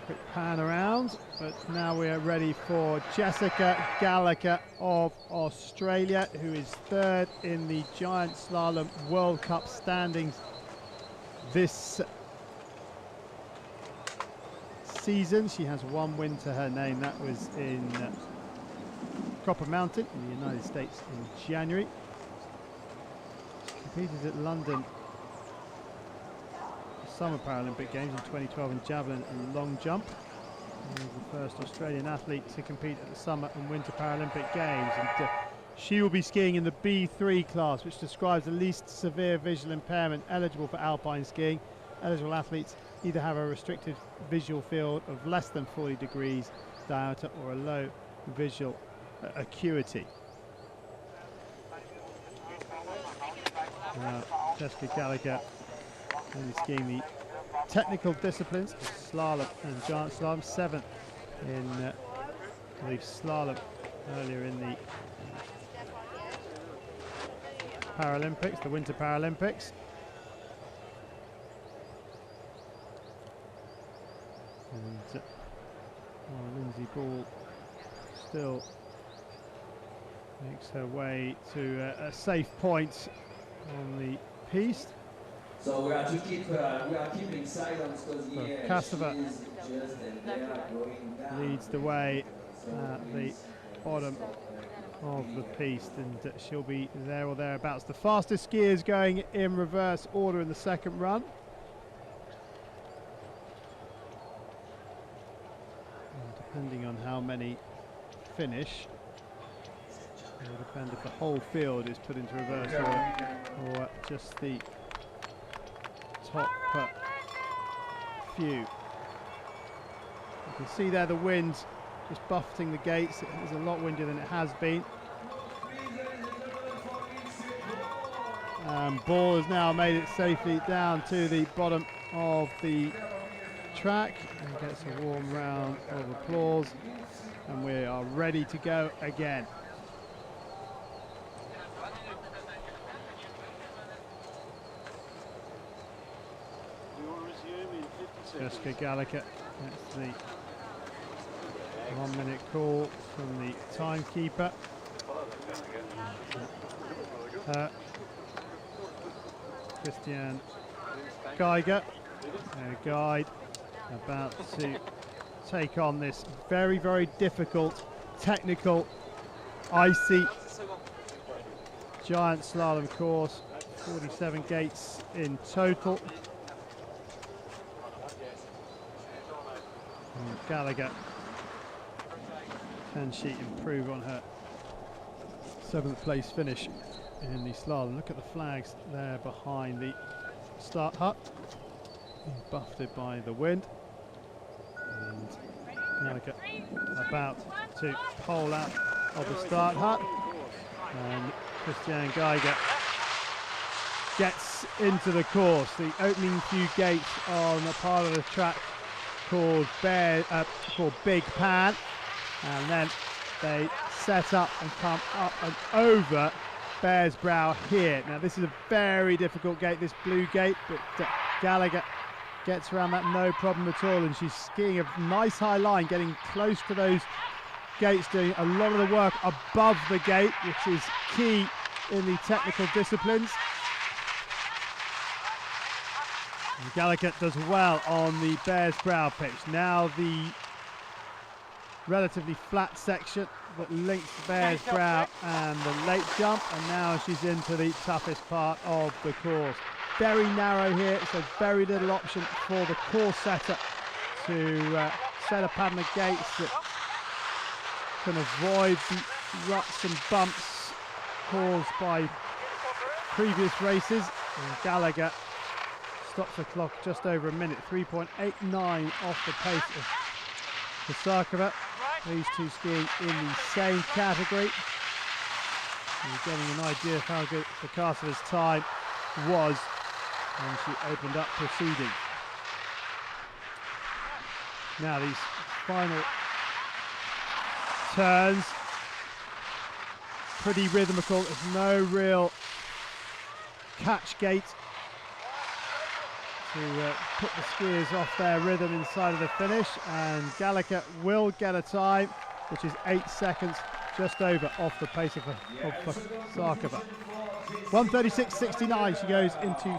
Quick pan around, but now we are ready for Jessica Gallagher of Australia, who is third in the giant slalom World Cup standings this season. She has one win to her name. That was in Copper Mountain in the United States in January. She competed at London Summer Paralympic Games in 2012 in javelin and long jump. She was the first Australian athlete to compete at the Summer and Winter Paralympic Games. And she will be skiing in the B3 class, which describes the least severe visual impairment eligible for alpine skiing. Eligible athletes either have a restricted visual field of less than 40 degrees diameter or a low visual acuity. Jessica Gallagher only skiing the technical disciplines of slalom and giant slalom, 7th in the slalom earlier in the Paralympics, the Winter Paralympics. And Lindsay Ball still makes her way to a safe point on the piste. So we are to keep silence because Kasova leads the way at the bottom of the piste, and she'll be there or thereabouts. The fastest skiers going in reverse order in the second run. And depending on how many finish, it will depend if the whole field is put into reverse order or just the top few. You can see there the wind just buffeting the gates. It is a lot windier than it has been. Ball has now made it safely down to the bottom of the track and gets a warm round of applause, and we are ready to go again. Jessica Gallagher, that's the 1 minute call from the timekeeper. Christian Geiger, their guide, about to take on this very, very difficult, technical, icy giant slalom course. 47 gates in total. And Gallagher, can she improve on her 7th place finish in the slalom? Look at the flags there behind the start hut, buffeted by the wind. And Gallagher about to pole out of the start hut, and Christian Geiger gets into the course. The opening few gates on a part of the track called Big Pan, and then they set up and come up and over Bear's Brow here. Now this is a very difficult gate, this blue gate, but Gallagher gets around that no problem at all, and she's skiing a nice high line, getting close to those gates, doing a lot of the work above the gate, which is key in the technical disciplines. And Gallagher does well on the Bear's Brow pitch. Now the relatively flat section that links Bear's Brow and the lake jump, and now she's into the toughest part of the course. Very narrow here, so very little option for the course setter to set a pattern of gates that can avoid the ruts and bumps caused by previous races. And Gallagher stops the clock just over a minute, 3.89 off the pace of Kosakova. These two skiing in the same category. And you're getting an idea of how good Kosakova's time was when she opened up proceedings. Now these final turns, pretty rhythmical. There's no real catch gate. to put the skiers off their rhythm inside of the finish, and Gallagher will get a time which is 8 seconds just over off the pace of Sarkova. 1:36.69 she goes into